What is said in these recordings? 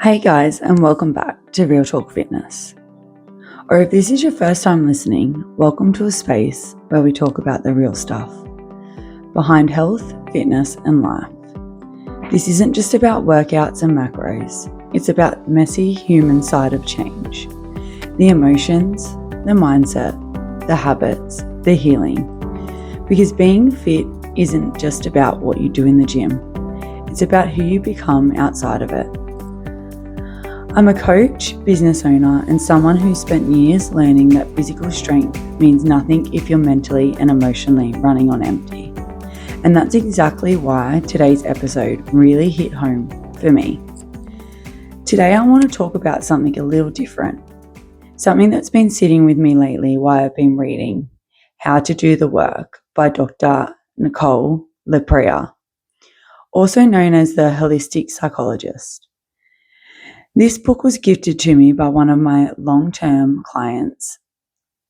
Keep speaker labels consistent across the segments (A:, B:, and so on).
A: Hey guys, and welcome back to Real Talk Fitness. Or if this is your first time listening, welcome to a space where we talk about the real stuff behind health, fitness, and life. This isn't just about workouts and macros, it's about the messy human side of change. The emotions, the mindset, the habits, the healing. Because being fit isn't just about what you do in the gym, it's about who you become outside of it. I'm a coach, business owner, and someone who's spent years learning that physical strength means nothing if you're mentally and emotionally running on empty. And that's exactly why today's episode really hit home for me. Today I want to talk about something a little different, something that's been sitting with me lately while I've been reading How to Do the Work by Dr. Nicole LaPria, also known as the Holistic Psychologist. This book was gifted to me by one of my long-term clients,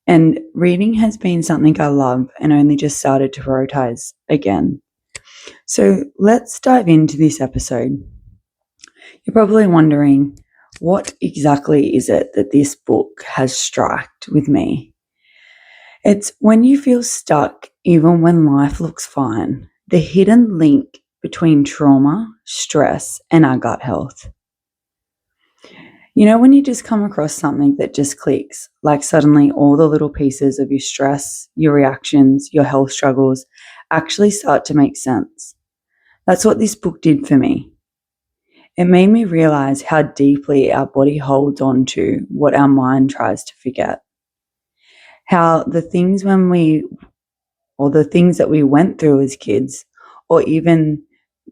A: and reading has been something I love and only just started to prioritize again. So let's dive into this episode. You're probably wondering, what exactly is it that this book has struck with me? It's when you feel stuck even when life looks fine, the hidden link between trauma, stress, and our gut health. You know, when you just come across something that just clicks, like suddenly all the little pieces of your stress, your reactions, your health struggles actually start to make sense. That's what this book did for me. It made me realize how deeply our body holds on to what our mind tries to forget. How the things that we went through as kids, or even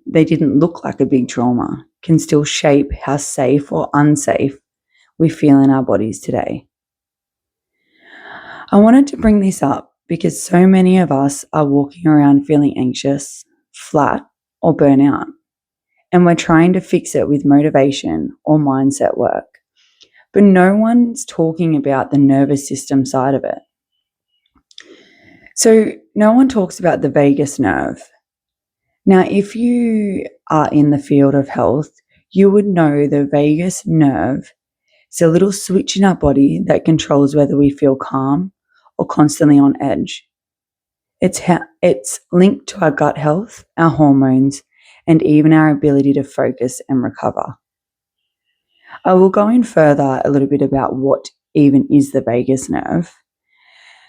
A: they didn't look like a big trauma, can still shape how safe or unsafe we feel in our bodies today. I wanted to bring this up because so many of us are walking around feeling anxious, flat, or burnout, and we're trying to fix it with motivation or mindset work. But no one's talking about the nervous system side of it. So no one talks about the vagus nerve. Now, if you are in the field of health, you would know the vagus nerve is a little switch in our body that controls whether we feel calm or constantly on edge. It's linked to our gut health, our hormones, and even our ability to focus and recover. I will go in further a little bit about what even is the vagus nerve.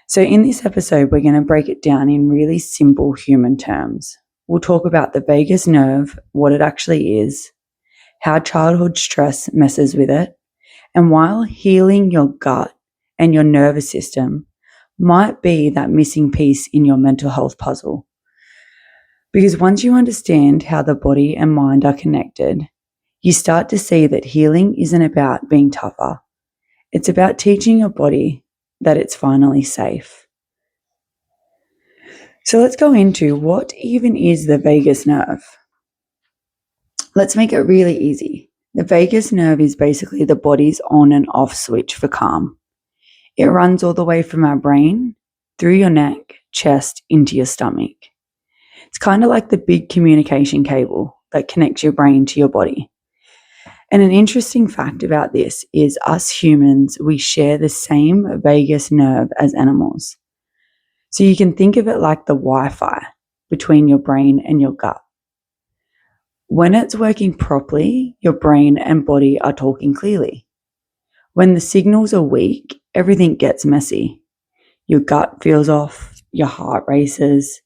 A: So in this episode, we're going to break it down in really simple human terms. We'll talk about the vagus nerve, what it actually is, how childhood stress messes with it, and while healing your gut and your nervous system might be that missing piece in your mental health puzzle. Because once you understand how the body and mind are connected, you start to see that healing isn't about being tougher. It's about teaching your body that it's finally safe. So let's go into what even is the vagus nerve. Let's make it really easy. The vagus nerve is basically the body's on and off switch for calm. It runs all the way from our brain, through your neck, chest, into your stomach. It's kind of like the big communication cable that connects your brain to your body. And an interesting fact about this is us humans, we share the same vagus nerve as animals. So you can think of it like the Wi-Fi between your brain and your gut. When it's working properly, your brain and body are talking clearly. When the signals are weak, everything gets messy. Your gut feels off, your heart races,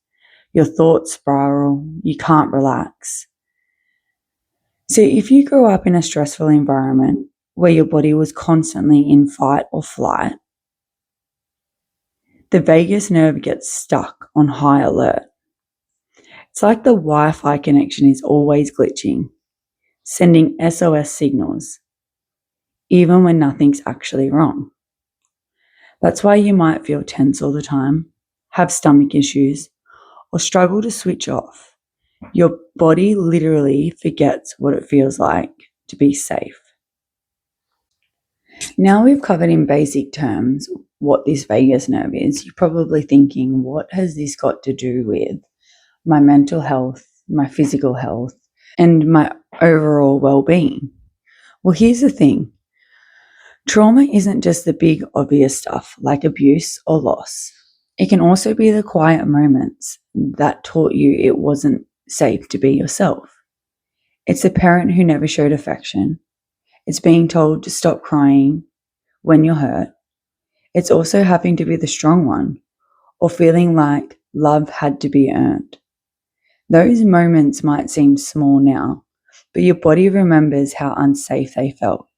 A: your thoughts spiral, you can't relax. So if you grew up in a stressful environment where your body was constantly in fight or flight, the vagus nerve gets stuck on high alert. It's like the Wi-Fi connection is always glitching, sending SOS signals, even when nothing's actually wrong. That's why you might feel tense all the time, have stomach issues, or struggle to switch off. Your body literally forgets what it feels like to be safe. Now we've covered in basic terms what this vagus nerve is, you're probably thinking, what has this got to do with my mental health, my physical health, and my overall well-being? Well, here's the thing. Trauma isn't just the big obvious stuff like abuse or loss. It can also be the quiet moments that taught you it wasn't safe to be yourself. It's the parent who never showed affection. It's being told to stop crying when you're hurt. It's also having to be the strong one or feeling like love had to be earned. Those moments might seem small now, but your body remembers how unsafe they felt.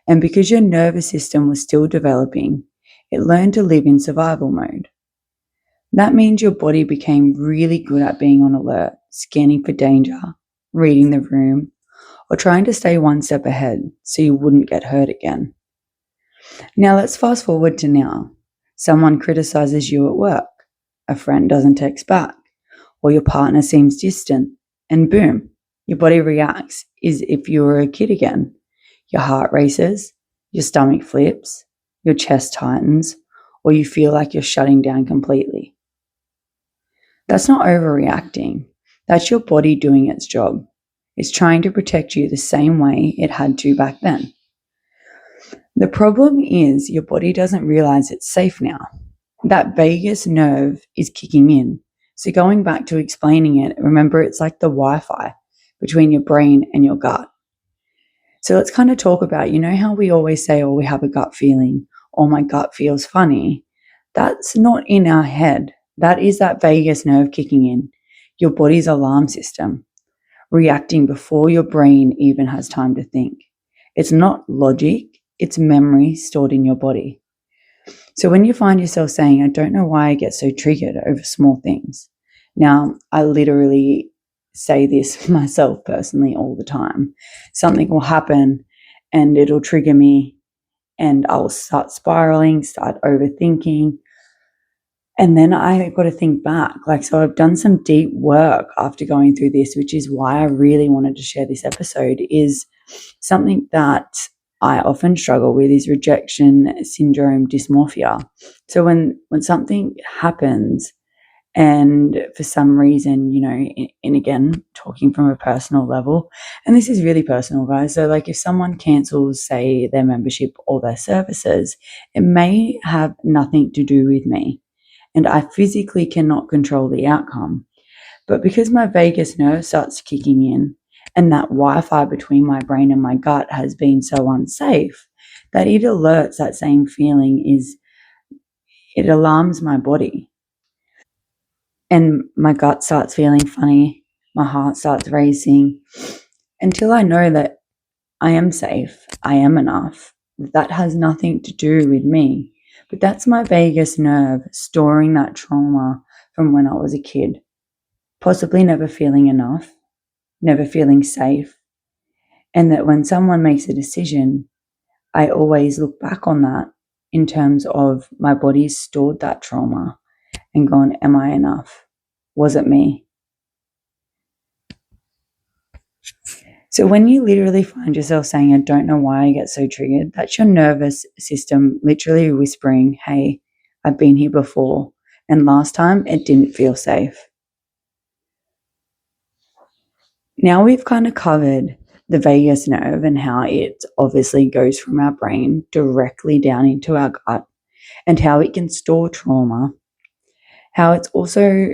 A: And because your nervous system was still developing, it learned to live in survival mode. That means your body became really good at being on alert, scanning for danger, reading the room, or trying to stay one step ahead so you wouldn't get hurt again. Now let's fast forward to now. Someone criticizes you at work, a friend doesn't text back, or your partner seems distant, and boom, your body reacts as if you were a kid again. Your heart races, your stomach flips, your chest tightens, or you feel like you're shutting down completely. That's not overreacting. That's your body doing its job. It's trying to protect you the same way it had to back then. The problem is your body doesn't realize it's safe now. That vagus nerve is kicking in. So going back to explaining it, remember it's like the Wi-Fi between your brain and your gut. So let's kind of talk about, how we always say, oh, we have a gut feeling, or my gut feels funny. That's not in our head. That is that vagus nerve kicking in, your body's alarm system, reacting before your brain even has time to think. It's not logic, it's memory stored in your body. So when you find yourself saying, I don't know why I get so triggered over small things. Now, I literally say this myself personally all the time. Something will happen and it'll trigger me and I'll start spiraling, start overthinking. And then I got to think back. So I've done some deep work after going through this, which is why I really wanted to share this episode, is something that I often struggle with is rejection syndrome dysmorphia. So when something happens and for some reason, and again, talking from a personal level, and this is really personal, guys. So if someone cancels, say, their membership or their services, it may have nothing to do with me. And I physically cannot control the outcome. But because my vagus nerve starts kicking in and that Wi-Fi between my brain and my gut has been so unsafe, that it alerts that same feeling it alarms my body. And my gut starts feeling funny, my heart starts racing, until I know that I am safe, I am enough. That has nothing to do with me. But that's my vagus nerve storing that trauma from when I was a kid, possibly never feeling enough, never feeling safe. And that when someone makes a decision, I always look back on that in terms of my body's stored that trauma and gone, am I enough? Was it me? So when you literally find yourself saying, I don't know why I get so triggered, that's your nervous system literally whispering, hey, I've been here before. And last time it didn't feel safe. Now we've kind of covered the vagus nerve and how it obviously goes from our brain directly down into our gut and how it can store trauma, how it's also,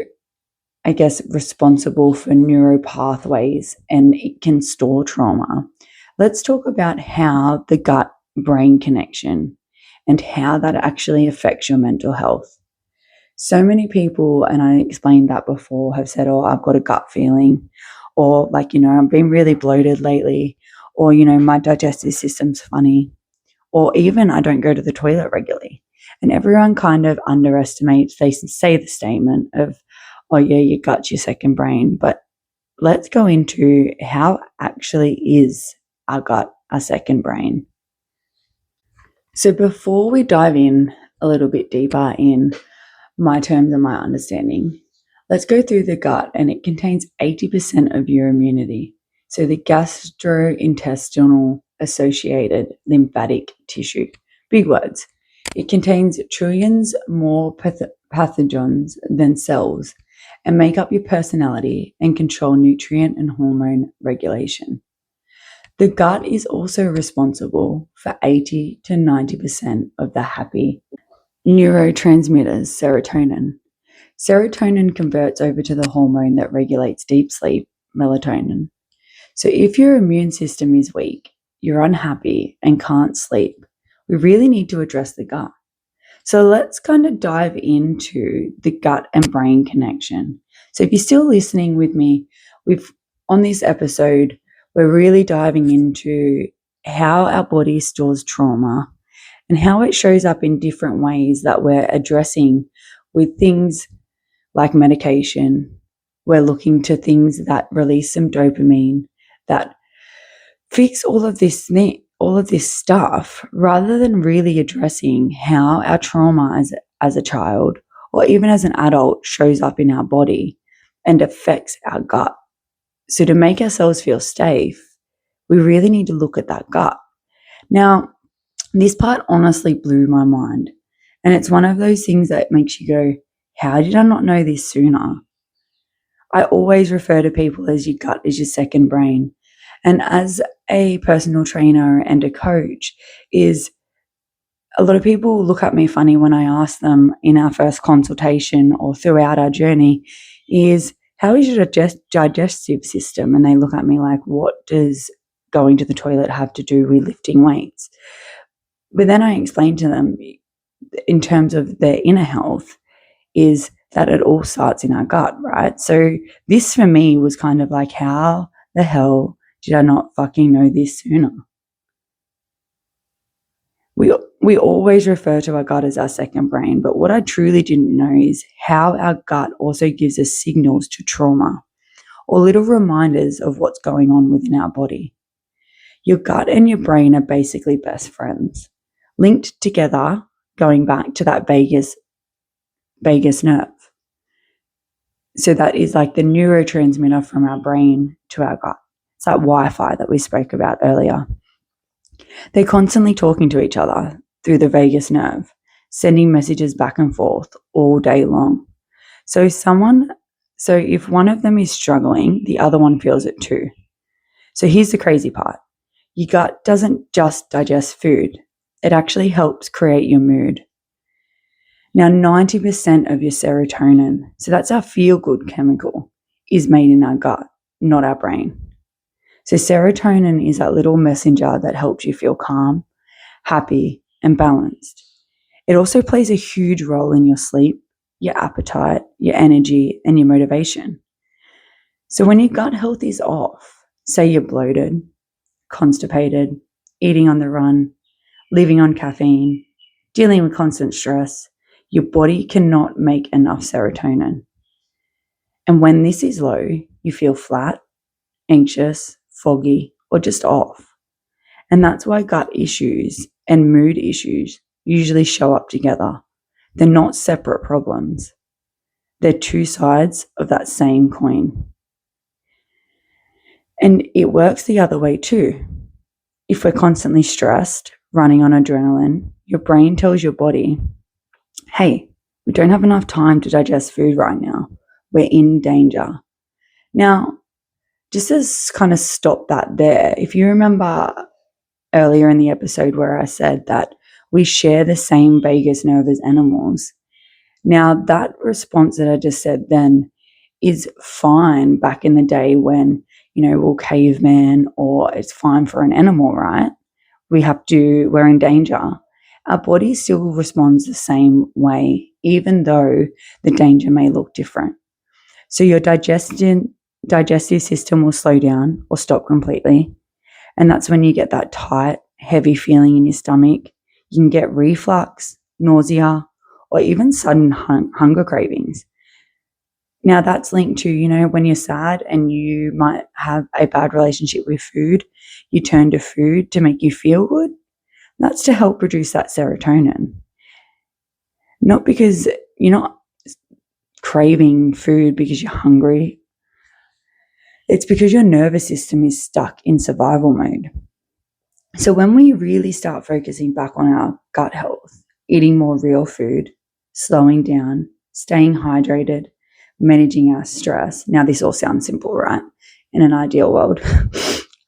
A: responsible for neural pathways and it can store trauma. Let's talk about how the gut-brain connection and how that actually affects your mental health. So many people, and I explained that before, have said, oh, I've got a gut feeling, or I've been really bloated lately, or, my digestive system's funny, or even I don't go to the toilet regularly. And everyone kind of underestimates, they say the statement of, oh yeah, your gut's your second brain. But let's go into how actually is our gut our second brain. So before we dive in a little bit deeper in my terms and my understanding, let's go through the gut, and it contains 80% of your immunity. So the gastrointestinal associated lymphatic tissue. Big words. It contains trillions more pathogens than cells and make up your personality and control nutrient and hormone regulation. The gut is also responsible for 80 to 90% of the happy neurotransmitters, serotonin. Serotonin converts over to the hormone that regulates deep sleep, melatonin. So if your immune system is weak, you're unhappy and can't sleep, we really need to address the gut. So let's kind of dive into the gut and brain connection. So if you're still listening with me, on this episode, we're really diving into how our body stores trauma and how it shows up in different ways that we're addressing with things like medication. We're looking to things that release some dopamine, that fix all of this stuff, rather than really addressing how our trauma as a child or even as an adult shows up in our body and affects our gut. So to make ourselves feel safe, we really need to look at that gut. Now, this part honestly blew my mind. And it's one of those things that makes you go, how did I not know this sooner? I always refer to people as your gut is your second brain. And as a personal trainer and a coach, is a lot of people look at me funny when I ask them in our first consultation or throughout our journey is, how is your digestive system? And they look at me like, what does going to the toilet have to do with lifting weights? But then I explain to them in terms of their inner health is that it all starts in our gut, right? So this for me was kind of like, how the hell did I not fucking know this sooner? We always refer to our gut as our second brain, but what I truly didn't know is how our gut also gives us signals to trauma or little reminders of what's going on within our body. Your gut and your brain are basically best friends, linked together, going back to that vagus nerve. So that is like the neurotransmitter from our brain to our gut. It's that Wi-Fi that we spoke about earlier. They're constantly talking to each other through the vagus nerve, sending messages back and forth all day long. So if one of them is struggling, the other one feels it too. So here's the crazy part. Your gut doesn't just digest food. It actually helps create your mood. Now, 90% of your serotonin, so that's our feel-good chemical, is made in our gut, not our brain. So serotonin is that little messenger that helps you feel calm, happy, and balanced. It also plays a huge role in your sleep, your appetite, your energy, and your motivation. So when your gut health is off, say you're bloated, constipated, eating on the run, living on caffeine, dealing with constant stress, your body cannot make enough serotonin. And when this is low, you feel flat, anxious, foggy, or just off. And that's why gut issues and mood issues usually show up together. They're not separate problems. They're two sides of that same coin. And it works the other way too. If we're constantly stressed, running on adrenaline, your brain tells your body, hey, we don't have enough time to digest food right now. We're in danger. Now, just to kind of stop that there, if you remember earlier in the episode where I said that we share the same vagus nerve as animals, now that response that I just said then is fine back in the day when, we're caveman or it's fine for an animal, right? We're in danger. Our body still responds the same way, even though the danger may look different. So your digestive system will slow down or stop completely. And that's when you get that tight, heavy feeling in your stomach. You can get reflux, nausea, or even sudden hunger cravings. Now that's linked to, when you're sad and you might have a bad relationship with food, you turn to food to make you feel good. That's to help produce that serotonin. Not because you're not craving food because you're hungry. It's because your nervous system is stuck in survival mode. So when we really start focusing back on our gut health, eating more real food, slowing down, staying hydrated, managing our stress. Now this all sounds simple, right? In an ideal world.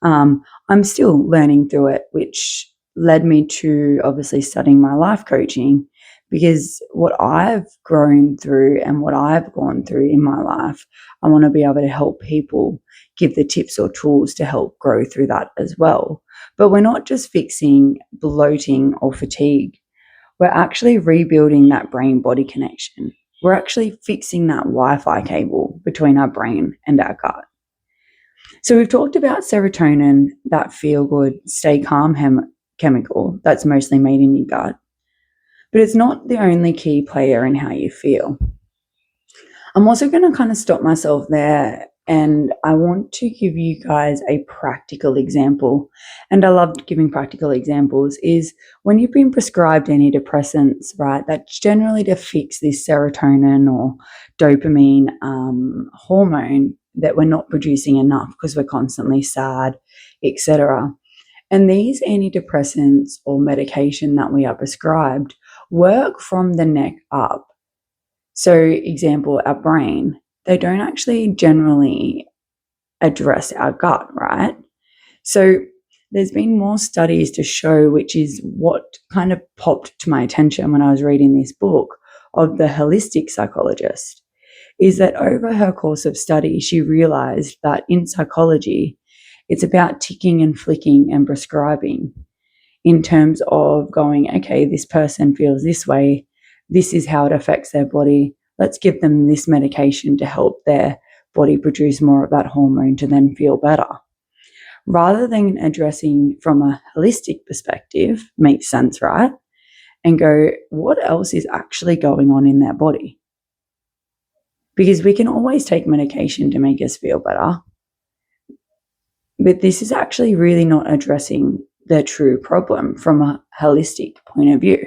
A: I'm still learning through it, which led me to obviously studying my life coaching, because what I've grown through and what I've gone through in my life, I want to be able to help people, give the tips or tools to help grow through that as well. But we're not just fixing bloating or fatigue. We're actually rebuilding that brain-body connection. We're actually fixing that Wi-Fi cable between our brain and our gut. So we've talked about serotonin, that feel-good, stay calm chemical that's mostly made in your gut. But it's not the only key player in how you feel. I'm also going to kind of stop myself there, and I want to give you guys a practical example. And I love giving practical examples is when you've been prescribed antidepressants, right, that's generally to fix this serotonin or dopamine hormone that we're not producing enough because we're constantly sad, etc. And these antidepressants or medication that we are prescribed work from the neck up. So, example, our brain, they don't actually generally address our gut, right? So, there's been more studies to show, which is what kind of popped to my attention when I was reading this book of the Holistic Psychologist, is that over her course of study, she realized that in psychology, it's about ticking and flicking and prescribing in terms of going, okay, this person feels this way. This is how it affects their body. Let's give them this medication to help their body produce more of that hormone to then feel better. Rather than addressing from a holistic perspective, makes sense, right? And go, what else is actually going on in their body? Because we can always take medication to make us feel better. But this is actually really not addressing the true problem from a holistic point of view.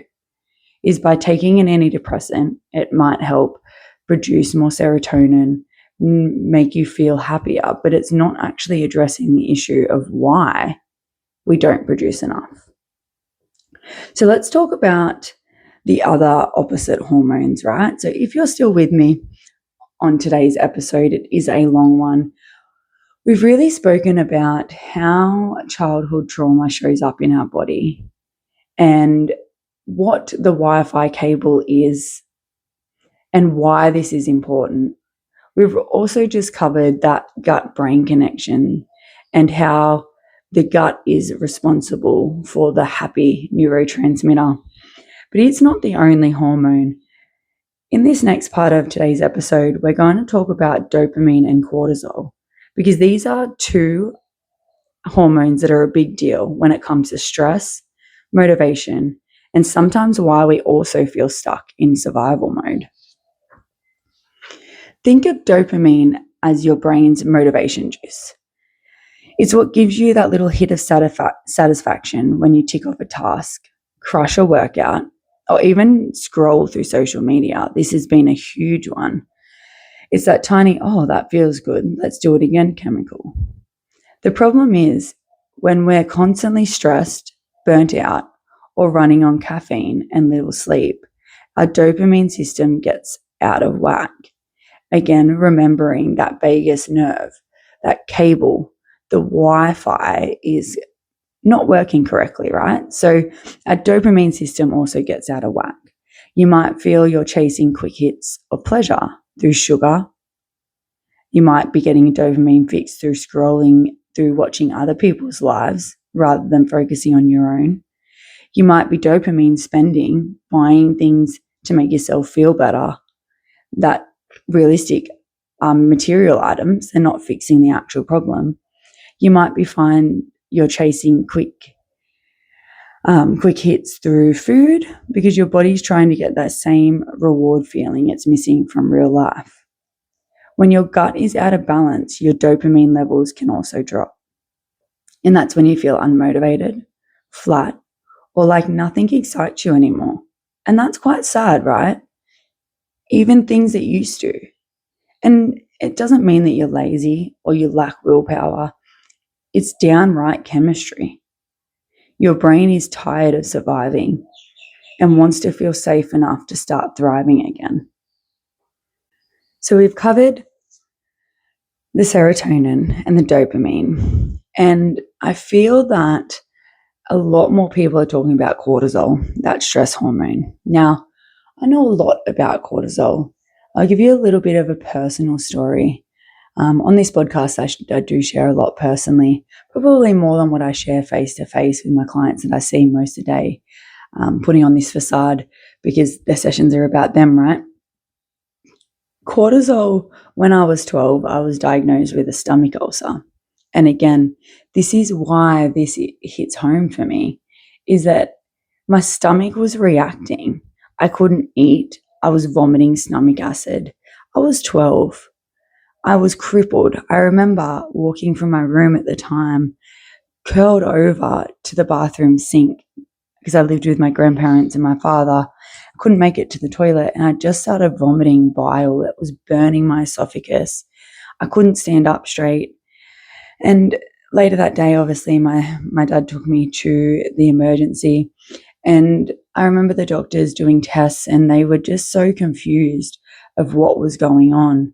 A: Is by taking an antidepressant, it might help produce more serotonin, make you feel happier, but it's not actually addressing the issue of why we don't produce enough. So let's talk about the other opposite hormones, right? So if you're still with me on today's episode, it is a long one. We've really spoken about how childhood trauma shows up in our body and what the Wi-Fi cable is and why this is important. We've also just covered that gut-brain connection and how the gut is responsible for the happy neurotransmitter. But it's not the only hormone. In this next part of today's episode, we're going to talk about dopamine and cortisol, because these are two hormones that are a big deal when it comes to stress, motivation, and sometimes why we also feel stuck in survival mode. Think of dopamine as your brain's motivation juice. It's what gives you that little hit of satisfaction when you tick off a task, crush a workout, or even scroll through social media. This has been a huge one. It's that tiny, oh, that feels good, let's do it again chemical. The problem is when we're constantly stressed, burnt out, or running on caffeine and little sleep, our dopamine system gets out of whack. Again, remembering that vagus nerve, that cable, the Wi-Fi is not working correctly, right? So our dopamine system also gets out of whack. You might feel you're chasing quick hits of pleasure through sugar. You might be getting a dopamine fix through scrolling, through watching other people's lives rather than focusing on your own. You might be dopamine spending, buying things to make yourself feel better, that realistic material items and not fixing the actual problem. You might be you're chasing quick hits through food because your body's trying to get that same reward feeling it's missing from real life. When your gut is out of balance, your dopamine levels can also drop. And that's when you feel unmotivated, flat, or like nothing excites you anymore. And that's quite sad, right? Even things that used to. And it doesn't mean that you're lazy or you lack willpower. It's downright chemistry. Your brain is tired of surviving and wants to feel safe enough to start thriving again. So we've covered the serotonin and the dopamine. And I feel that a lot more people are talking about cortisol, that stress hormone. Now, I know a lot about cortisol. I'll give you a little bit of a personal story. On this podcast, I do share a lot personally, probably more than what I share face to face with my clients that I see most of the day, putting on this facade because their sessions are about them, right? Cortisol, when I was 12, I was diagnosed with a stomach ulcer. And again, this is why this hits home for me, is that my stomach was reacting. I couldn't eat. I was vomiting stomach acid. I was 12. I was crippled. I remember walking from my room at the time, curled over to the bathroom sink because I lived with my grandparents and my father. I couldn't make it to the toilet, and I just started vomiting bile that was burning my esophagus. I couldn't stand up straight. And later that day, obviously, my dad took me to the emergency, and I remember the doctors doing tests, and they were just so confused of what was going on.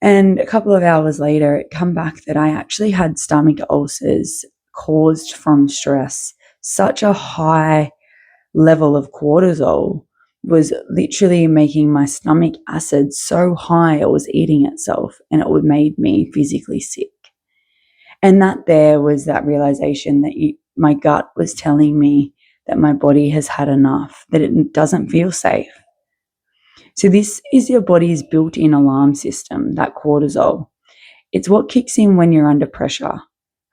A: And a couple of hours later, it came back that I actually had stomach ulcers caused from stress. Such a high level of cortisol was literally making my stomach acid so high it was eating itself, and it would made me physically sick. And that there was that realization that my gut was telling me that my body has had enough, that it doesn't feel safe. So this is your body's built-in alarm system, that cortisol. It's what kicks in when you're under pressure,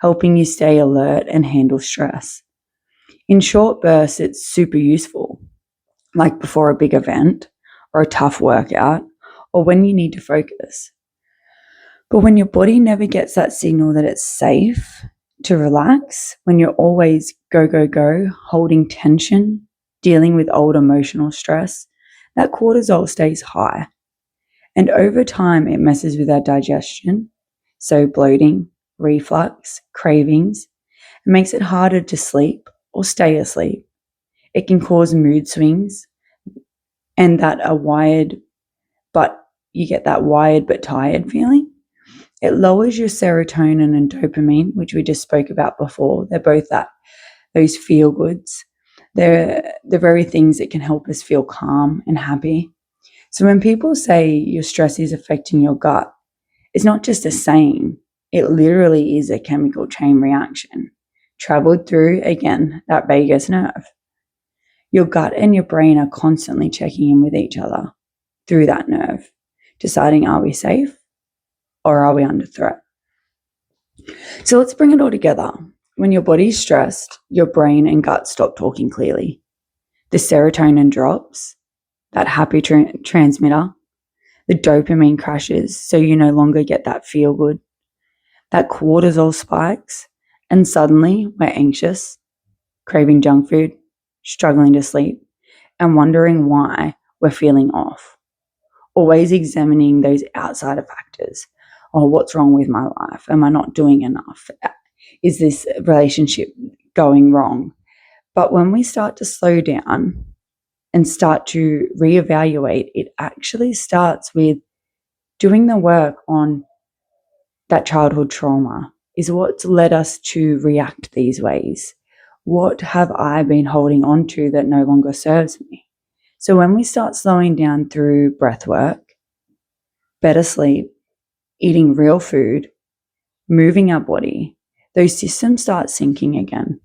A: helping you stay alert and handle stress. In short bursts, it's super useful, like before a big event or a tough workout or when you need to focus. But when your body never gets that signal that it's safe to relax, when you're always go, go, go, holding tension, dealing with old emotional stress, that cortisol stays high. And over time, it messes with our digestion, so bloating, reflux, cravings. It makes it harder to sleep or stay asleep. It can cause mood swings and you get that wired but tired feeling. It lowers your serotonin and dopamine, which we just spoke about before. They're both those feel goods. They're the very things that can help us feel calm and happy. So when people say your stress is affecting your gut, it's not just a saying. It literally is a chemical chain reaction traveled through, again, that vagus nerve. Your gut and your brain are constantly checking in with each other through that nerve, deciding, are we safe or are we under threat? So let's bring it all together. When your body's stressed, your brain and gut stop talking clearly. The serotonin drops, that happy transmitter. The dopamine crashes, so you no longer get that feel good. That cortisol spikes, and suddenly we're anxious, craving junk food, struggling to sleep, and wondering why we're feeling off. Always examining those outsider factors. Oh, what's wrong with my life? Am I not doing enough? Is this relationship going wrong? But when we start to slow down and start to reevaluate, it actually starts with doing the work on that childhood trauma. Is what's led us to react these ways? What have I been holding on to that no longer serves me? So when we start slowing down through breath work, better sleep, eating real food, moving our body, those systems start syncing again.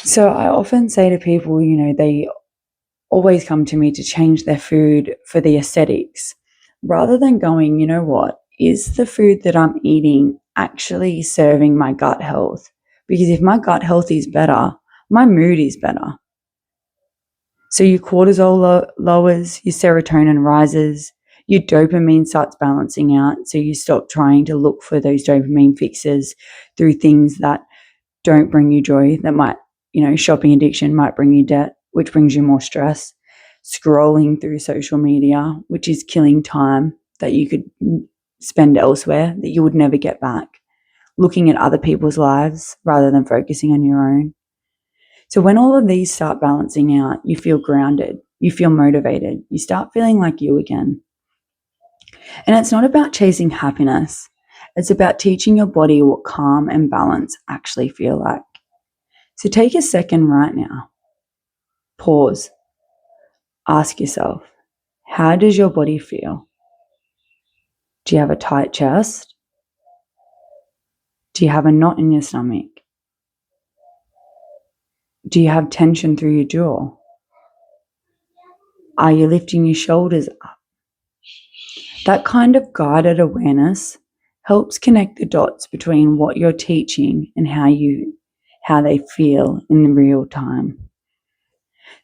A: So I often say to people, they always come to me to change their food for the aesthetics, rather than going, you know what, is the food that I'm eating actually serving my gut health? Because if my gut health is better, my mood is better. So your cortisol lowers, your serotonin rises, your dopamine starts balancing out. So you stop trying to look for those dopamine fixes through things that don't bring you joy, that might, shopping addiction might bring you debt, which brings you more stress. Scrolling through social media, which is killing time that you could spend elsewhere that you would never get back. Looking at other people's lives rather than focusing on your own. So when all of these start balancing out, you feel grounded, you feel motivated, you start feeling like you again. And it's not about chasing happiness. It's about teaching your body what calm and balance actually feel like. So take a second right now. Pause. Ask yourself, how does your body feel? Do you have a tight chest? Do you have a knot in your stomach? Do you have tension through your jaw? Are you lifting your shoulders up? That kind of guided awareness helps connect the dots between what you're teaching and how they feel in the real time.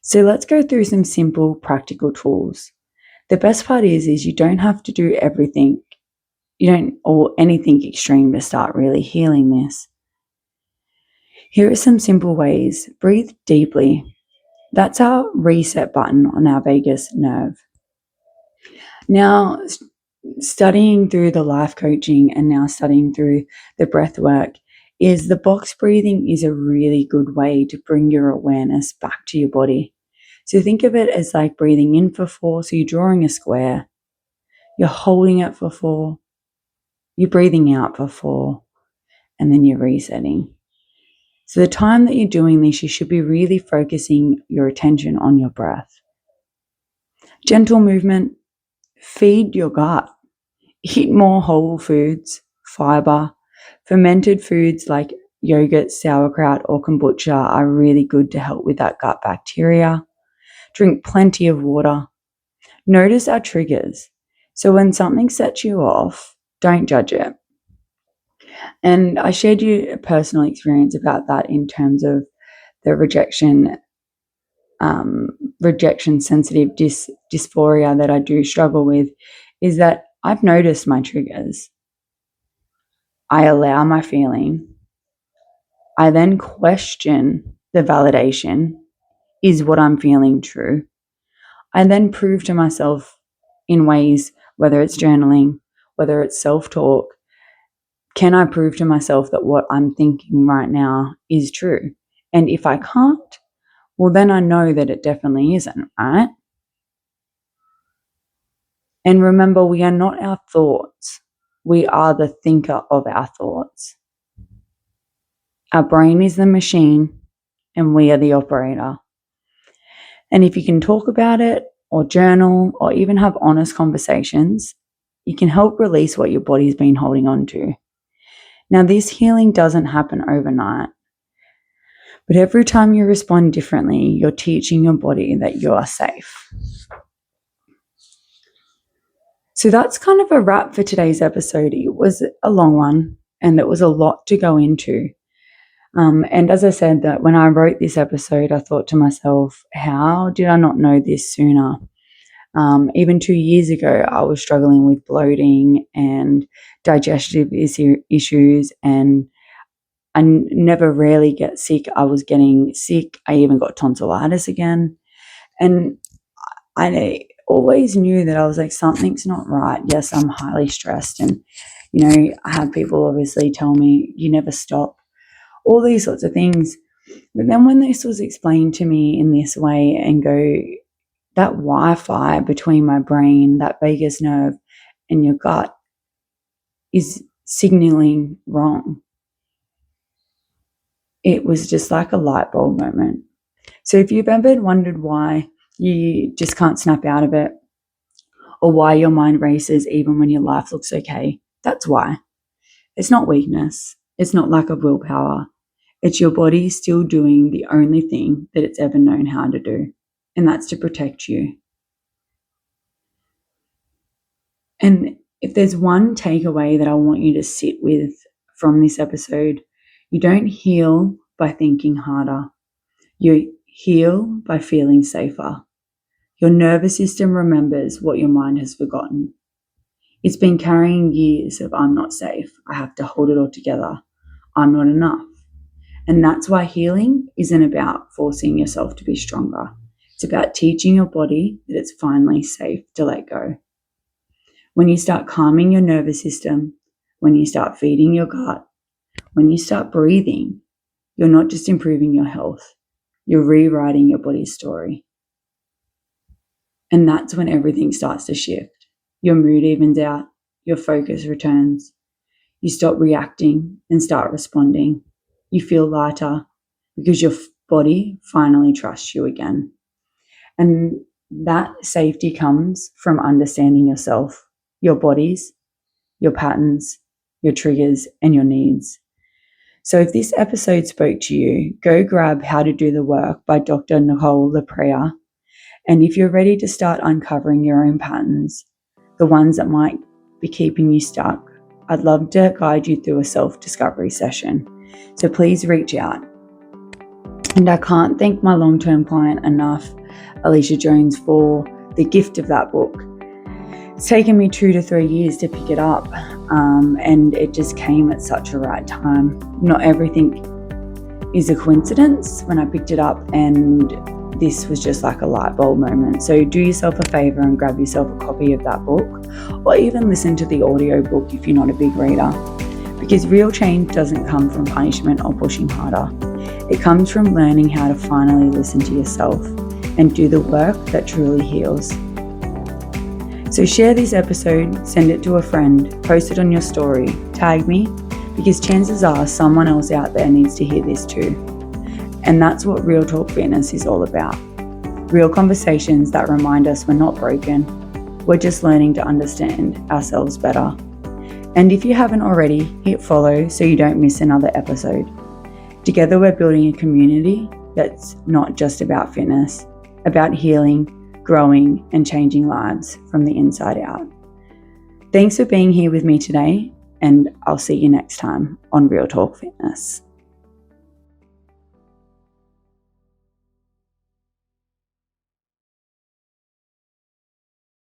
A: So let's go through some simple practical tools. The best part is you don't have to do everything. Or anything extreme to start really healing this. Here are some simple ways. Breathe deeply. That's our reset button on our vagus nerve. Now, studying through the life coaching and now studying through the breath work is the box breathing is a really good way to bring your awareness back to your body. So think of it as like breathing in for 4. So you're drawing a square. You're holding it for 4. You're breathing out for 4. And then you're resetting. So the time that you're doing this, you should be really focusing your attention on your breath. Gentle movement. Feed your gut. Eat more whole foods, fiber. Fermented foods like yogurt, sauerkraut, or kombucha are really good to help with that gut bacteria. Drink plenty of water. Notice our triggers. So when something sets you off, don't judge it. And I shared you a personal experience about that in terms of the rejection sensitive dysphoria that I do struggle with, is that I've noticed my triggers. I allow my feeling. I then question the validation. Is what I'm feeling true? I then prove to myself in ways, whether it's journaling, whether it's self-talk, can I prove to myself that what I'm thinking right now is true? And if I can't, well, then I know that it definitely isn't, right? And remember, we are not our thoughts. We are the thinker of our thoughts. Our brain is the machine and we are the operator. And if you can talk about it or journal or even have honest conversations, you can help release what your body's been holding on to. Now, this healing doesn't happen overnight, but every time you respond differently, you're teaching your body that you are safe. So that's kind of a wrap for today's episode. It was a long one and it was a lot to go into. And as I said, that when I wrote this episode, I thought to myself, how did I not know this sooner? Even 2 years ago, I was struggling with bloating and digestive issues, and I never rarely get sick. I was getting sick. I even got tonsillitis again. And I always knew that I was like, something's not right. Yes, I'm highly stressed. And, I had people obviously tell me, you never stop, all these sorts of things. But then when this was explained to me in this way and go, that Wi-Fi between my brain, that vagus nerve, and your gut is signaling wrong. It was just like a light bulb moment. So if you've ever wondered why you just can't snap out of it, or why your mind races even when your life looks okay, that's why. It's not weakness. It's not lack of willpower. It's your body still doing the only thing that it's ever known how to do, and that's to protect you. And if there's one takeaway that I want you to sit with from this episode, you don't heal by thinking harder. You heal by feeling safer. Your nervous system remembers what your mind has forgotten. It's been carrying years of I'm not safe. I have to hold it all together. I'm not enough. And that's why healing isn't about forcing yourself to be stronger. It's about teaching your body that it's finally safe to let go. When you start calming your nervous system, when you start feeding your gut, when you start breathing, you're not just improving your health, you're rewriting your body's story. And that's when everything starts to shift. Your mood evens out, your focus returns, You stop reacting and start responding. You feel lighter because your body finally trusts you again. And that safety comes from understanding yourself, your bodies, your patterns, your triggers, and your needs. So if this episode spoke to you, go grab How to Do the Work by Dr. Nicole LaPrea. And if you're ready to start uncovering your own patterns, the ones that might be keeping you stuck, I'd love to guide you through a self-discovery session. So please reach out. And I can't thank my long-term client enough, Alicia Jones, for the gift of that book. It's taken me 2 to 3 years to pick it up, and it just came at such a right time. Not everything is a coincidence when I picked it up, and this was just like a light bulb moment. So do yourself a favor and grab yourself a copy of that book, or even listen to the audio book if you're not a big reader. Because real change doesn't come from punishment or pushing harder. It comes from learning how to finally listen to yourself and do the work that truly heals. So share this episode, send it to a friend, post it on your story, tag me, because chances are someone else out there needs to hear this too. And that's what Real Talk Fitness is all about. Real conversations that remind us we're not broken. We're just learning to understand ourselves better. And if you haven't already, hit follow so you don't miss another episode. Together we're building a community that's not just about fitness, about healing, growing, and changing lives from the inside out. Thanks for being here with me today, and I'll see you next time on Real Talk Fitness.